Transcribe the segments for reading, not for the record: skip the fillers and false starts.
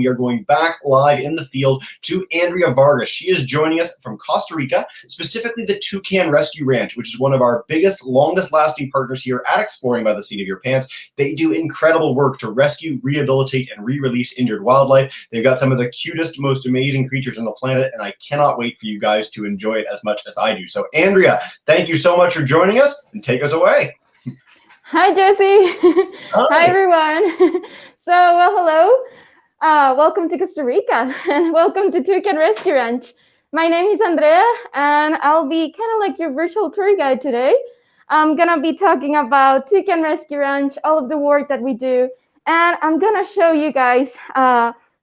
We are going back live in the field to Andrea Vargas. She is joining us from Costa Rica, specifically the Toucan Rescue Ranch, which is one of our biggest, longest-lasting partners here at Exploring by the Seat of Your Pants. They do incredible work to rescue, rehabilitate, and re-release injured wildlife. They've got some of the cutest, most amazing creatures on the planet, and I cannot wait for you guys to enjoy it as much as I do. So, Andrea, thank you so much for joining us, and take us away. Hi, Jesse. Hi, everyone. Hello. Welcome to Costa Rica and welcome to Toucan Rescue Ranch. My name is Andrea and I'll be kind of like your virtual tour guide today. I'm going to be talking about Toucan Rescue Ranch, all of the work that we do, and I'm going to show you guys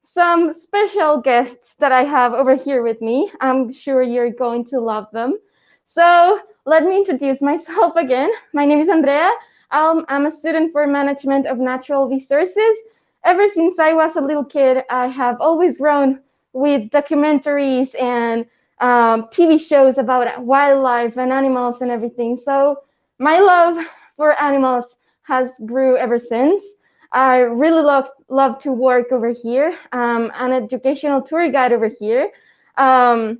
some special guests that I have over here with me. I'm sure you're going to love them. So let me introduce myself again. My name is Andrea. I'm a student for Management of Natural Resources. Ever since I was a little kid, I have always grown with documentaries and TV shows about wildlife and animals and everything. So my love for animals has grew ever since. I really love to work over here. An educational tour guide over here. I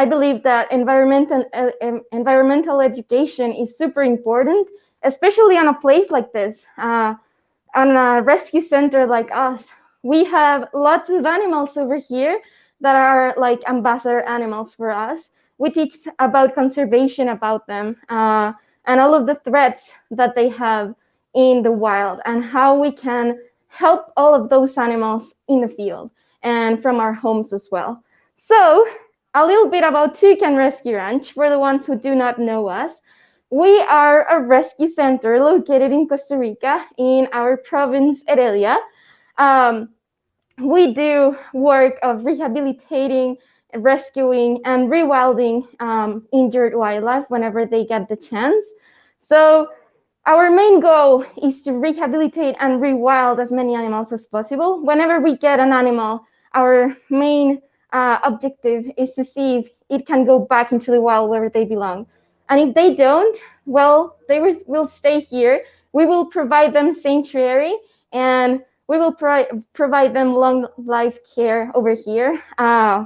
believe that environmental education is super important, especially on a place like this. On a rescue center like us, we have lots of animals over here that are like ambassador animals for us. We teach about conservation about them and all of the threats that they have in the wild and how we can help all of those animals in the field and from our homes as well. So a little bit about Toucan Rescue Ranch for the ones who do not know us. We are a rescue center located in Costa Rica in our province, Heredia. We do work of rehabilitating, rescuing, and rewilding injured wildlife whenever they get the chance. So our main goal is to rehabilitate and rewild as many animals as possible. Whenever we get an animal, our main objective is to see if it can go back into the wild where they belong. And if they don't, well, they will stay here. We will provide them sanctuary and we will provide them long life care over here.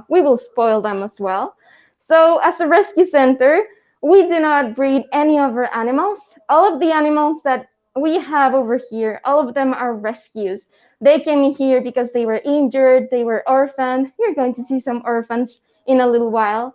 We will spoil them as well. So as a rescue center, we do not breed any of our animals. All of the animals that we have over here, all of them are rescues. They came here because they were injured, they were orphaned. You're going to see some orphans in a little while.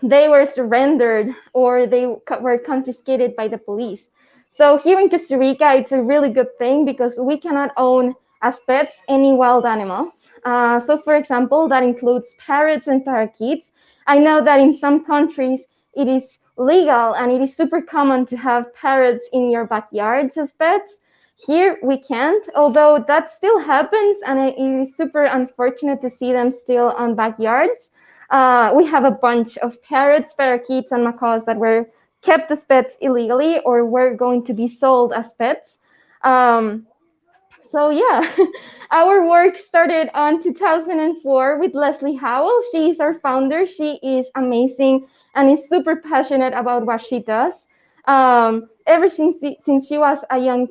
They were surrendered or they were confiscated by the police. So here in Costa Rica, it's a really good thing because we cannot own as pets any wild animals. So for example, that includes parrots and parakeets. I know that in some countries it is legal and it is super common to have parrots in your backyards as pets. Here we can't, although that still happens and it is super unfortunate to see them still on backyards. We have a bunch of parrots, parakeets, and macaws that were kept as pets illegally or were going to be sold as pets. So yeah, our work started on 2004 with Leslie Howell. She is our founder. She is amazing and is super passionate about what she does. Ever since she was a young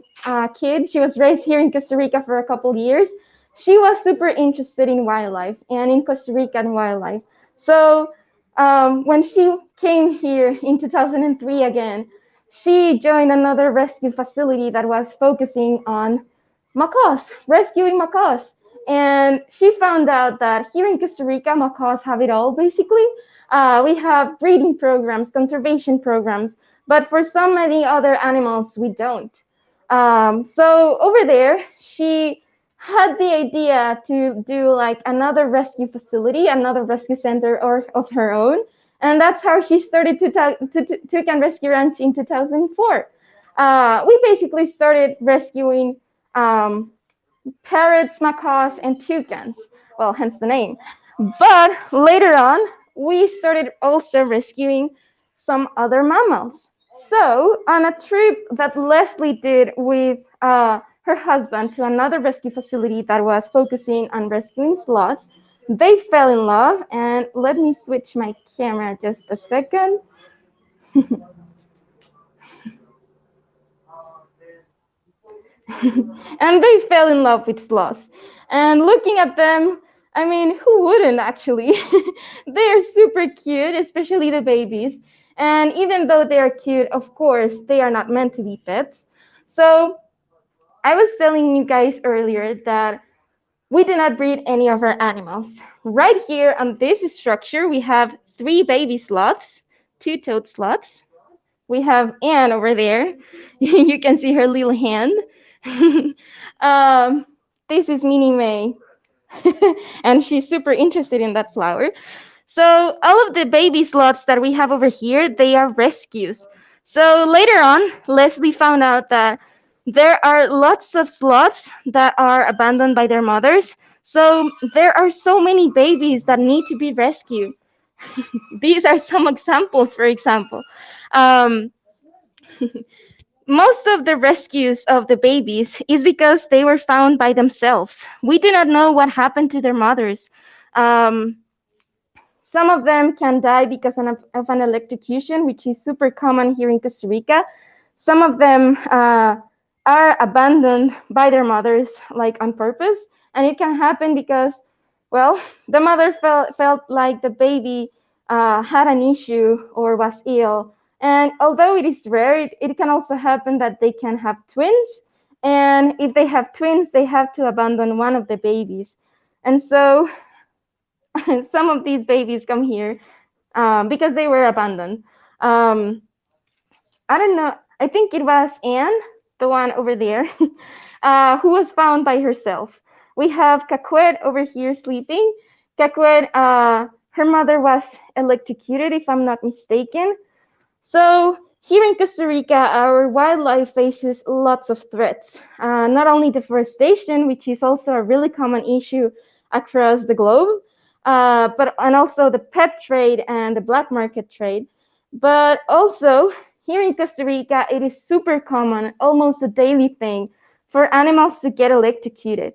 kid, she was raised here in Costa Rica for a couple years. She was super interested in wildlife and in Costa Rican wildlife. So when she came here in 2003 again, she joined another rescue facility that was focusing on macaws, rescuing macaws. And she found out that here in Costa Rica, macaws have it all, basically. We have breeding programs, conservation programs, but for so many other animals, we don't. So over there, she had the idea to do like another rescue facility, another rescue center of her own. And that's how she started Toucan Rescue Ranch in 2004. We basically started rescuing parrots, macaws, and toucans. Well, hence the name. But later on, we started also rescuing some other mammals. So on a trip that Leslie did with her husband to another rescue facility that was focusing on rescuing sloths, they fell in love. And let me switch my camera just a second. And they fell in love with sloths. And looking at them, I mean, who wouldn't actually? They are super cute, especially the babies. And even though they are cute, of course, they are not meant to be pets. So I was telling you guys earlier that we do not breed any of our animals. Right here on this structure, we have three baby sloths, two-toed sloths. We have Anne over there. You can see her little hand. um, this is Minnie May, and she's super interested in that flower. So all of the baby sloths that we have over here, they are rescues. So later on, Leslie found out that there are lots of sloths that are abandoned by their mothers. So there are so many babies that need to be rescued. These are some examples, for example. Um, Most of the rescues of the babies is because they were found by themselves. We do not know what happened to their mothers. Um, some of them can die because of an electrocution, which is super common here in Costa Rica. Some of them are abandoned by their mothers, like on purpose. And it can happen because, well, the mother felt like the baby had an issue or was ill. And although it is rare, it can also happen that they can have twins. And if they have twins, they have to abandon one of the babies. And so some of these babies come here because they were abandoned. Um, I don't know. I think it was Anne, the one over there, who was found by herself. We have Cacuet over here sleeping. Cacuet, her mother was electrocuted, if I'm not mistaken. So here in Costa Rica, our wildlife faces lots of threats. Not only deforestation, which is also a really common issue across the globe, and also the pet trade and the black market trade. But also here in Costa Rica, it is super common, almost a daily thing, for animals to get electrocuted,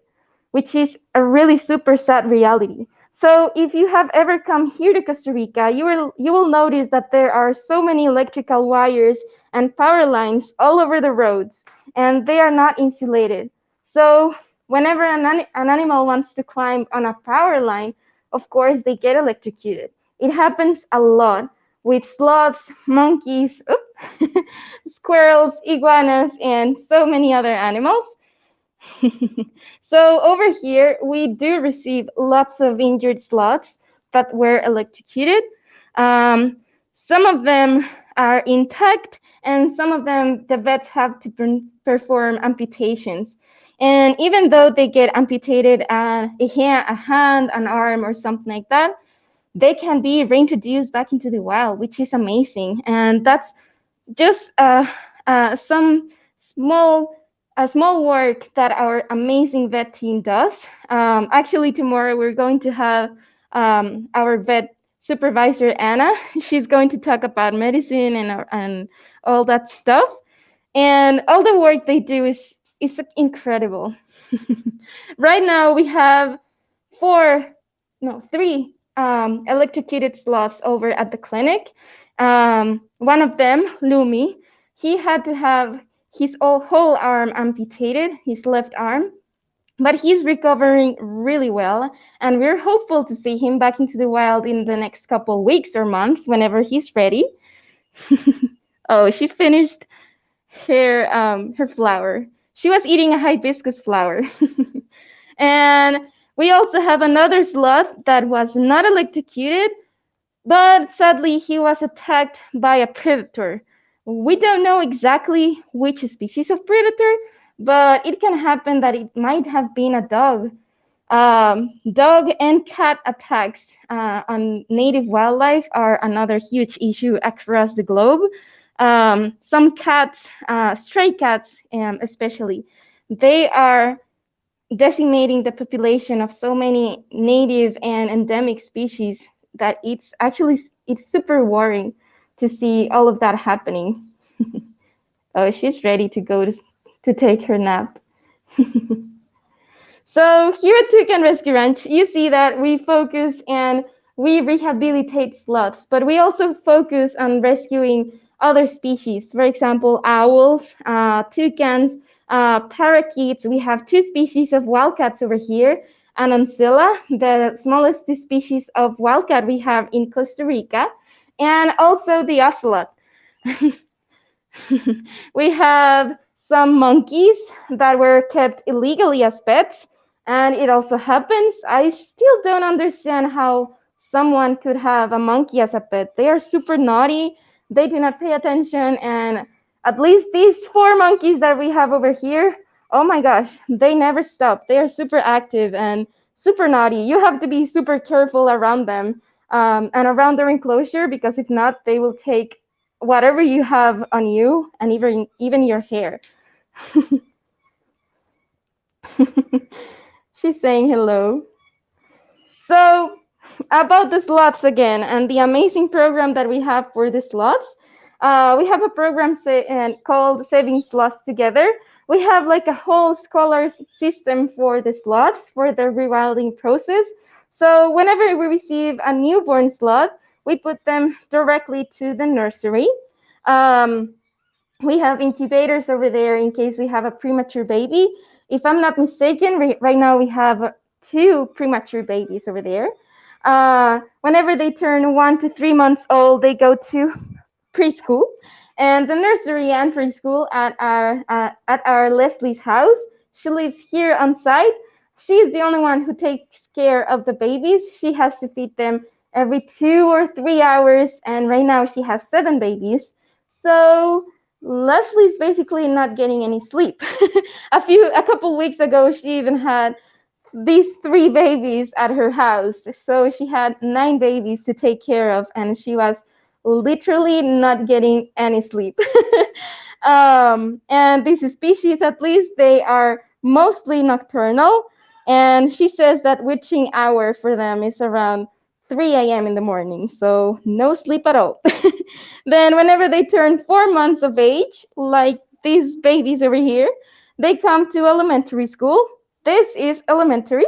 which is a really super sad reality. So if you have ever come here to Costa Rica, you will notice that there are so many electrical wires and power lines all over the roads, and they are not insulated. So whenever an animal wants to climb on a power line, of course, they get electrocuted. It happens a lot with sloths, monkeys, squirrels, iguanas, and so many other animals. So over here, we do receive lots of injured sloths that were electrocuted. Some of them are intact, and some of them, the vets have to perform amputations. And even though they get amputated a hand, an arm, or something like that, they can be reintroduced back into the wild, which is amazing. And that's just some small work that our amazing vet team does. Actually, tomorrow we're going to have our vet supervisor, Anna. She's going to talk about medicine and all that stuff. And all the work they do is incredible. Right now we have three electrocuted sloths over at the clinic. One of them, Lumi, he had to have his whole arm amputated, his left arm, but he's recovering really well, and we're hopeful to see him back into the wild in the next couple weeks or months whenever he's ready. Oh, she finished her flower. She was eating a hibiscus flower. And we also have another sloth that was not electrocuted, but sadly he was attacked by a predator. We don't know exactly which species of predator, but it can happen that it might have been a dog. Dog and cat attacks on native wildlife are another huge issue across the globe. Some cats, stray cats especially, they are decimating the population of so many native and endemic species that it's super worrying to see all of that happening. Oh, she's ready to go to take her nap. So here at Toucan Rescue Ranch, you see that we focus and we rehabilitate sloths, but we also focus on rescuing other species. For example, owls, toucans, parakeets. We have 2 species of wildcats over here. An oncilla, the smallest species of wildcat we have in Costa Rica, and also the ocelot. We have some monkeys that were kept illegally as pets, and it also happens. I still don't understand how someone could have a monkey as a pet. They are super naughty, they do not pay attention, and at least these 4 monkeys that we have over here, oh my gosh, they never stop. They are super active and super naughty. You have to be super careful around them and around their enclosure, because if not, they will take whatever you have on you, and even your hair. She's saying hello. So about the sloths again, and the amazing program that we have for the sloths. We have a program called Saving Sloths Together. We have like a whole scholars system for the sloths, for the rewilding process. So whenever we receive a newborn sloth, we put them directly to the nursery. We have incubators over there in case we have a premature baby. If I'm not mistaken, right now we have 2 premature babies over there. Whenever they turn 1 to 3 months old, they go to preschool, and the nursery and preschool at our Leslie's house. She lives here on site. She's the only one who takes care of the babies. She has to feed them every 2 or 3 hours, and right now she has 7 babies. So Leslie's basically not getting any sleep. A couple weeks ago, she even had these 3 babies at her house. So she had 9 babies to take care of, and she was literally not getting any sleep. And these species, at least, they are mostly nocturnal. And she says that witching hour for them is around 3 a.m. in the morning, so no sleep at all. Then whenever they turn 4 months of age, like these babies over here, they come to elementary school. This is elementary.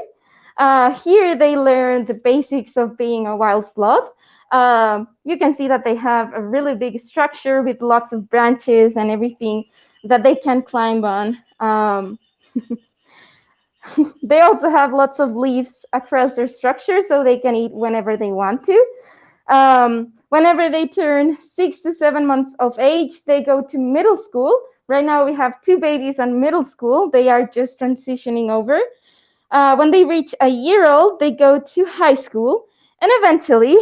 Here they learn the basics of being a wild sloth. You can see that they have a really big structure with lots of branches and everything that they can climb on. They also have lots of leaves across their structure, so they can eat whenever they want to. Whenever they turn 6 to 7 months of age, they go to middle school. Right now we have 2 babies on middle school. They are just transitioning over. When they reach a year old, they go to high school. And eventually,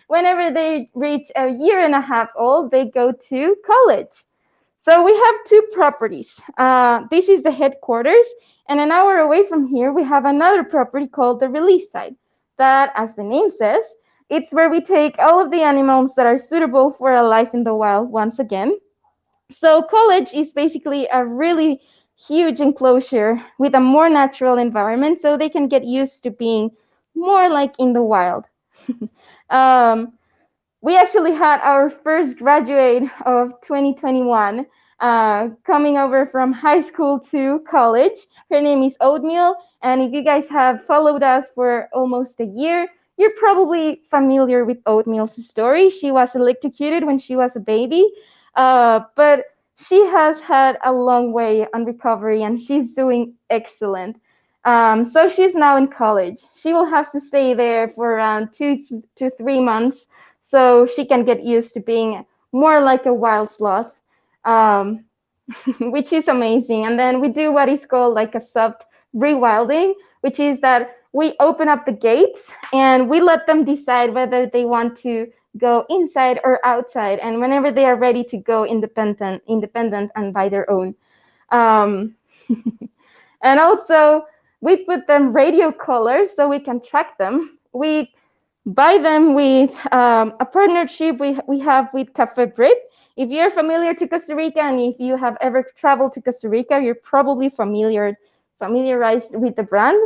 whenever they reach a year and a half old, they go to college. So we have 2 properties. This is the headquarters, and an hour away from here, we have another property called the release site. That, as the name says, it's where we take all of the animals that are suitable for a life in the wild once again. So college is basically a really huge enclosure with a more natural environment, so they can get used to being more like in the wild. We actually had our first graduate of 2021 coming over from high school to college. Her name is Oatmeal, and if you guys have followed us for almost a year, you're probably familiar with Oatmeal's story. She was electrocuted when she was a baby, but she has had a long way on recovery, and she's doing excellent. So she's now in college. She will have to stay there for around 2 to 3 months so she can get used to being more like a wild sloth, which is amazing. And then we do what is called like a soft rewilding, which is that we open up the gates and we let them decide whether they want to go inside or outside, and whenever they are ready to go independent and by their own. And also, we put them radio collars so we can track them. We buy them with a partnership we have with Cafe Brit. If you're familiar to Costa Rica, and if you have ever traveled to Costa Rica, you're probably familiarized with the brand.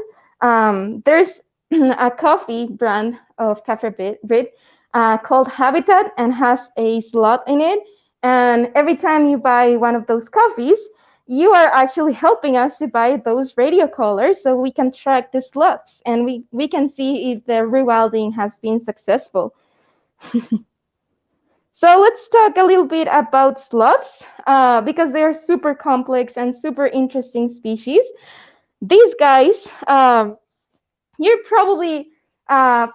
There's a coffee brand of Cafe Brit called Habitat, and has a sloth in it. And every time you buy one of those coffees, you are actually helping us to buy those radio collars so we can track the sloths, and we can see if the rewilding has been successful. So let's talk a little bit about sloths because they are super complex and super interesting species. These guys, you're probably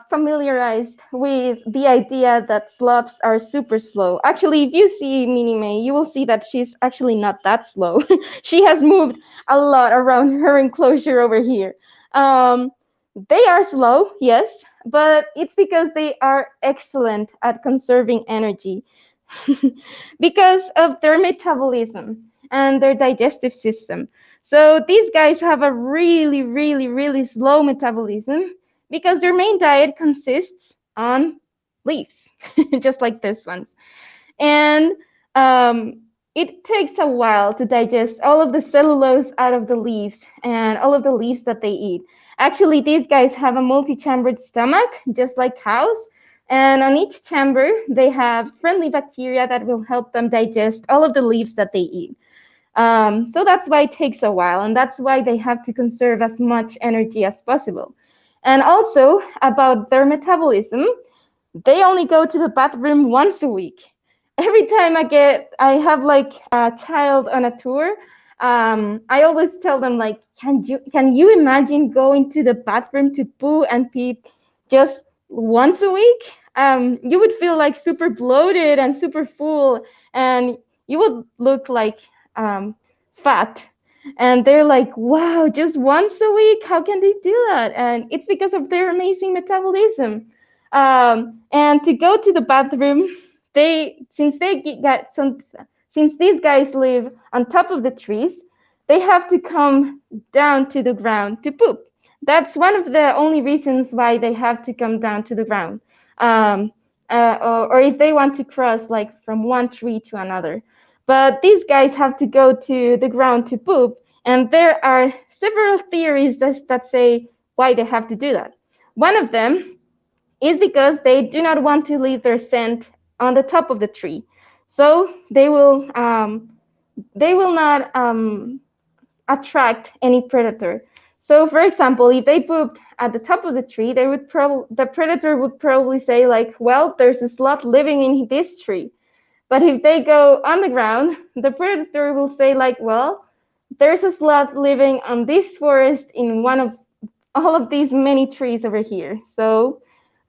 familiarized with the idea that sloths are super slow. Actually, if you see Minnie May, you will see that she's actually not that slow. She has moved a lot around her enclosure over here. Um, they are slow, yes, but it's because they are excellent at conserving energy because of their metabolism and their digestive system. So these guys have a really, really, really slow metabolism because their main diet consists on leaves, just like this one's. And um, it takes a while to digest all of the cellulose out of the leaves and all of the leaves that they eat. Actually, these guys have a multi-chambered stomach, just like cows. And on each chamber, they have friendly bacteria that will help them digest all of the leaves that they eat. So that's why it takes a while, and that's why they have to conserve as much energy as possible. And also about their metabolism, they only go to the bathroom once a week. Every time I have like a child on a tour, I always tell them like, can you imagine going to the bathroom to poo and pee just once a week? You would feel like super bloated and super full, and you would look like fat. And they're like, wow, just once a week? How can they do that? And it's because of their amazing metabolism. And to go to the bathroom, they since they get some since these guys live on top of the trees, they have to come down to the ground to poop. That's one of the only reasons why they have to come down to the ground. Um, or if they want to cross like from one tree to another. But these guys have to go to the ground to poop, and there are several theories that say why they have to do that. One of them is because they do not want to leave their scent on the top of the tree. So they will not attract any predator. So for example, if they pooped at the top of the tree, the predator would probably say like, well, there's a sloth living in this tree. But if they go on the ground, the predator will say like, well, there's a sloth living on this forest in one of all of these many trees over here. So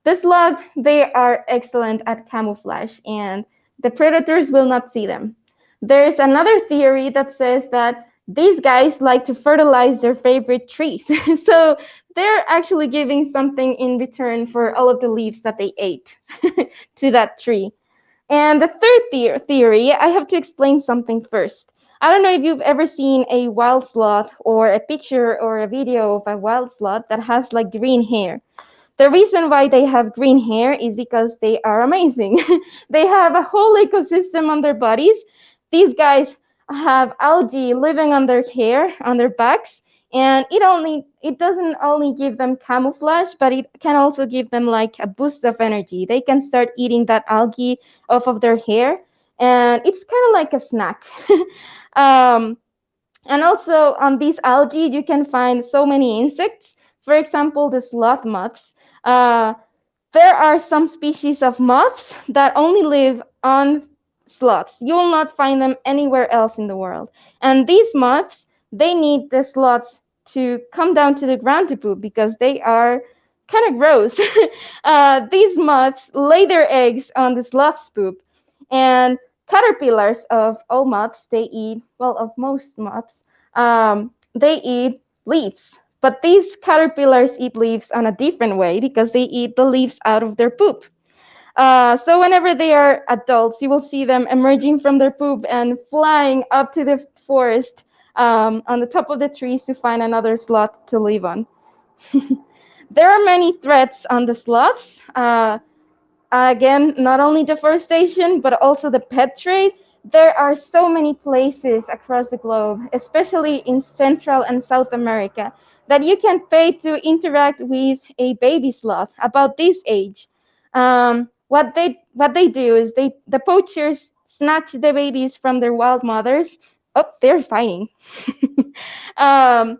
the sloth, they are excellent at camouflage, and the predators will not see them. There's another theory that says that these guys like to fertilize their favorite trees. So they're actually giving something in return for all of the leaves that they ate to that tree. And the third theory, I have to explain something first. I don't know if you've ever seen a wild sloth or a picture or a video of a wild sloth that has like green hair. The reason why they have green hair is because they are amazing. They have a whole ecosystem on their bodies. These guys have algae living on their hair, on their backs, and it doesn't only give them camouflage, but it can also give them like a boost of energy. They can start eating that algae off of their hair, and it's kind of like a snack. um, and also on these algae, you can find so many insects. For example, the sloth moths. Uh, there are some species of moths that only live on sloths. You will not find them anywhere else in the world. And these moths, they need the sloths to come down to the ground to poop because they are kind of gross. These moths lay their eggs on the sloth's poop. And caterpillars of all moths, they eat, well, of most moths, they eat leaves. But these caterpillars eat leaves on a different way because they eat the leaves out of their poop. So whenever they are adults, you will see them emerging from their poop and flying up to the forest on the top of the trees to find another sloth to live on. There are many threats on the sloths. Again, not only deforestation, but also the pet trade. There are so many places across the globe, especially in Central and South America, that you can pay to interact with a baby sloth about this age. What they do is the poachers snatch the babies from their wild mothers. Oh, they're fighting. um,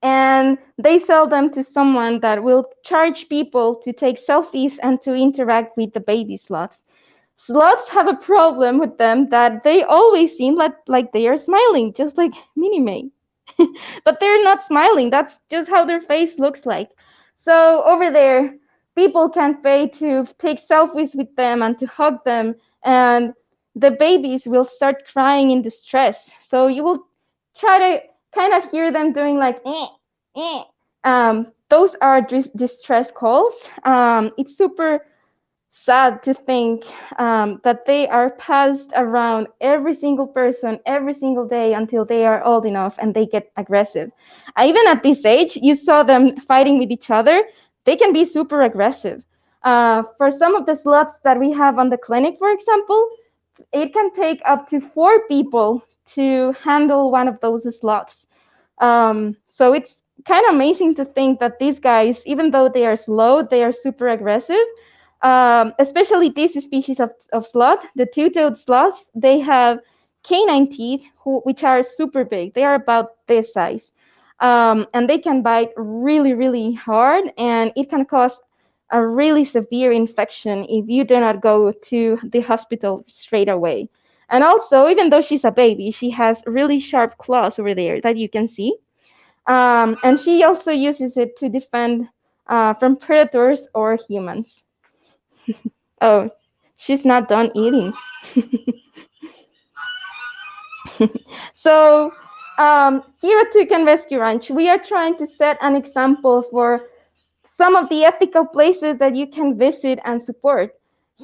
and they sell them to someone that will charge people to take selfies and to interact with the baby sloths. sloths have a problem with them that they always seem like they are smiling, just like Minnie May. But they're not smiling. That's just how their face looks like. So over there, people can pay to take selfies with them and to hug them, and the babies will start crying in distress. So you will try to kind of hear them doing like, eh. Those are distress calls. It's super sad to think that they are passed around every single person every single day until they are old enough and they get aggressive. Even at this age, you saw them fighting with each other. They can be super aggressive. For some of the sloths that we have on the clinic, for example, it can take up to 4 people to handle one of those sloths. So it's kind of amazing to think that these guys, even though they are slow, they are super aggressive. Especially this species of sloth, the two-toed sloth, they have canine teeth, which are super big. They are about this size. And they can bite really, really hard, and it can cause a really severe infection if you do not go to the hospital straight away. And also, even though she's a baby, she has really sharp claws over there that you can see. And she also uses it to defend from predators or humans. Oh, she's not done eating. So here at Toucan Rescue Ranch, we are trying to set an example for some of the ethical places that you can visit and support.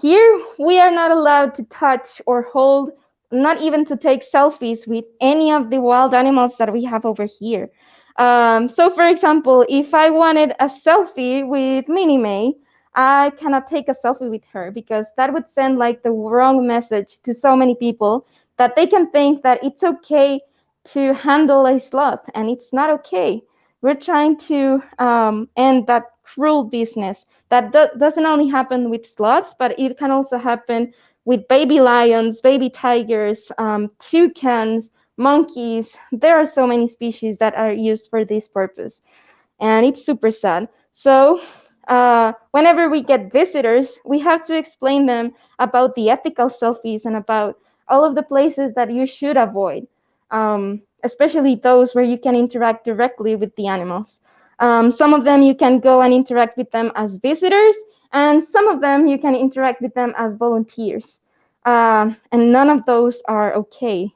Here, we are not allowed to touch or hold, not even to take selfies with any of the wild animals that we have over here. So for example, if I wanted a selfie with Minnie May, I cannot take a selfie with her because that would send like the wrong message to so many people that they can think that it's okay to handle a sloth, and it's not okay. We're trying to end that cruel business that doesn't only happen with sloths, but it can also happen with baby lions, baby tigers, toucans, monkeys. There are so many species that are used for this purpose, and it's super sad. So whenever we get visitors, we have to explain them about the ethical selfies and about all of the places that you should avoid, especially those where you can interact directly with the animals. Some of them you can go and interact with them as visitors, and some of them you can interact with them as volunteers. And none of those are okay.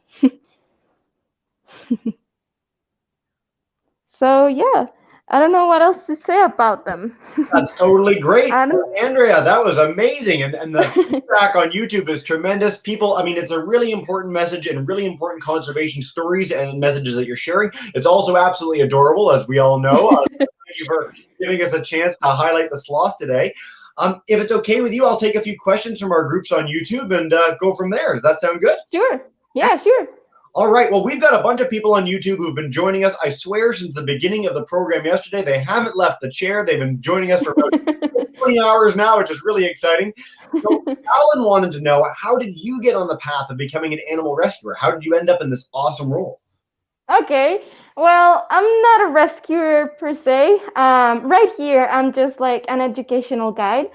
So yeah, I don't know what else to say about them. That's totally great. Andrea, that was amazing. And the feedback on YouTube is tremendous. People, I mean, it's a really important message and really important conservation stories and messages that you're sharing. It's also absolutely adorable, as we all know. Thank you for giving us a chance to highlight the sloth today. If it's okay with you, I'll take a few questions from our groups on YouTube and go from there. Does that sound good? Sure. Yeah, sure. All right. Well, we've got a bunch of people on YouTube who've been joining us. I swear, since the beginning of the program yesterday, they haven't left the chair. They've been joining us for about 20 hours now, which is really exciting. So Alan wanted to know, how did you get on the path of becoming an animal rescuer? How did you end up in this awesome role? Okay. Well, I'm not a rescuer per se. Right here, I'm just like an educational guide.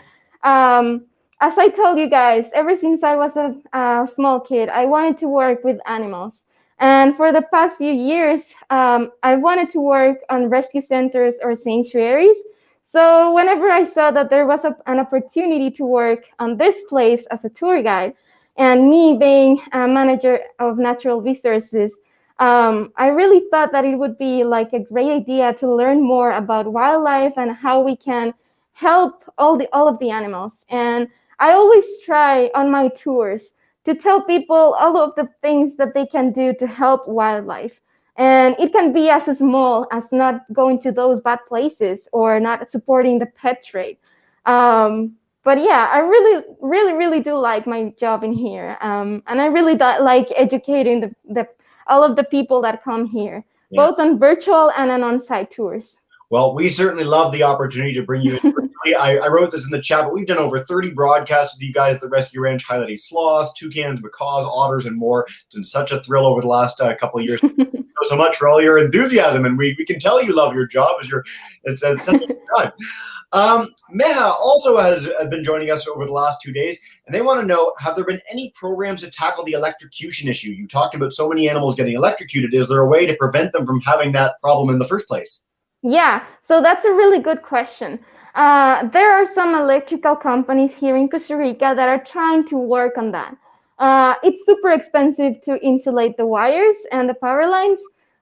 As I told you guys, ever since I was a small kid, I wanted to work with animals. And for the past few years, I wanted to work on rescue centers or sanctuaries. So whenever I saw that there was an opportunity to work on this place as a tour guide, and me being a manager of natural resources, I really thought that it would be like a great idea to learn more about wildlife and how we can help all of the animals. And I always try on my tours to tell people all of the things that they can do to help wildlife. And it can be as small as not going to those bad places or not supporting the pet trade. But yeah, I really do like my job in here. And I really like educating all of the people that come here, both on virtual and on-site tours. Well, we certainly love the opportunity to bring you in virtually. I wrote this in the chat, but we've done over 30 broadcasts with you guys at the Rescue Ranch, highlighting sloths, toucans, macaws, otters, and more. It's been such a thrill over the last couple of years. Thank you so much for all your enthusiasm, and we can tell you love your job. It's such a good time. Meha also has been joining us over the last 2 days, and they want to know, have there been any programs to tackle the electrocution issue? You talked about so many animals getting electrocuted. Is there a way to prevent them from having that problem in the first place? Yeah, so that's a really good question. There are some electrical companies here in Costa Rica that are trying to work on that. It's super expensive to insulate the wires and the power lines,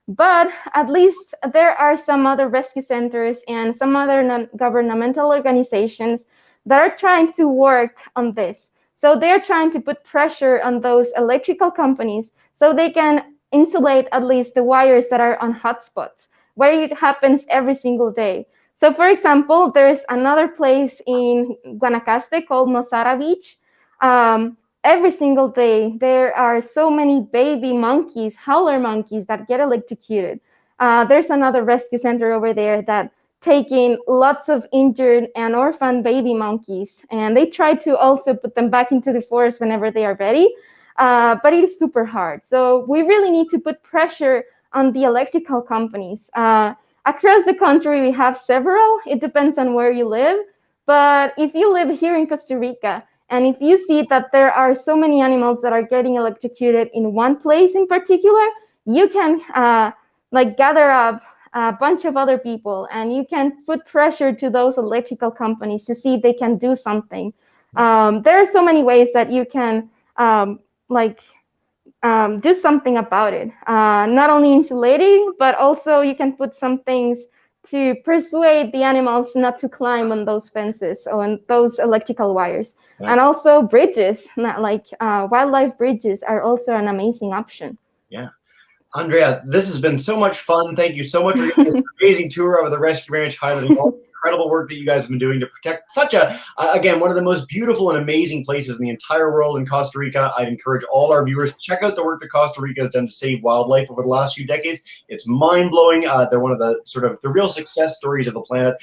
but at least there are some other rescue centers and some other non-governmental organizations that are trying to work on this. So they're trying to put pressure on those electrical companies so they can insulate at least the wires that are on hotspots where it happens every single day. So for example, there's another place in Guanacaste called Nosara Beach. Every single day, there are so many baby monkeys, howler monkeys, that get electrocuted. There's another rescue center over there that taking lots of injured and orphan baby monkeys, and they try to also put them back into the forest whenever they are ready. But it is super hard. So we really need to put pressure on the electrical companies. Across the country, we have several. It depends on where you live. But if you live here in Costa Rica, and if you see that there are so many animals that are getting electrocuted in one place in particular, you can gather up a bunch of other people, and you can put pressure to those electrical companies to see if they can do something. There are so many ways that you can do something about it. Not only insulating, but also you can put some things to persuade the animals not to climb on those fences or on those electrical wires. Right. And also bridges, wildlife bridges are also an amazing option. Yeah. Andrea, this has been so much fun. Thank you so much for this amazing tour of the Rescue Ranch, highlighting all the incredible work that you guys have been doing to protect such again, one of the most beautiful and amazing places in the entire world in Costa Rica. I'd encourage all our viewers to check out the work that Costa Rica has done to save wildlife over the last few decades. It's mind-blowing. They're one of the real success stories of the planet,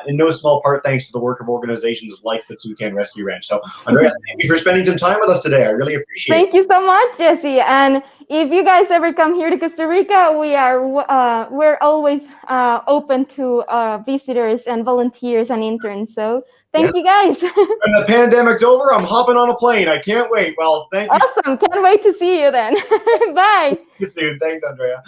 in no small part thanks to the work of organizations like the Toucan Rescue Ranch. So, Andrea, thank you for spending some time with us today. I really appreciate it. Thank you so much, Jesse. And if you guys ever come here to Costa Rica, we're always open to visitors and volunteers and interns. So thank you guys. When the pandemic's over, I'm hopping on a plane. I can't wait. Well, thank you. Awesome. Can't wait to see you then. Bye. See you soon. Thanks, Andrea.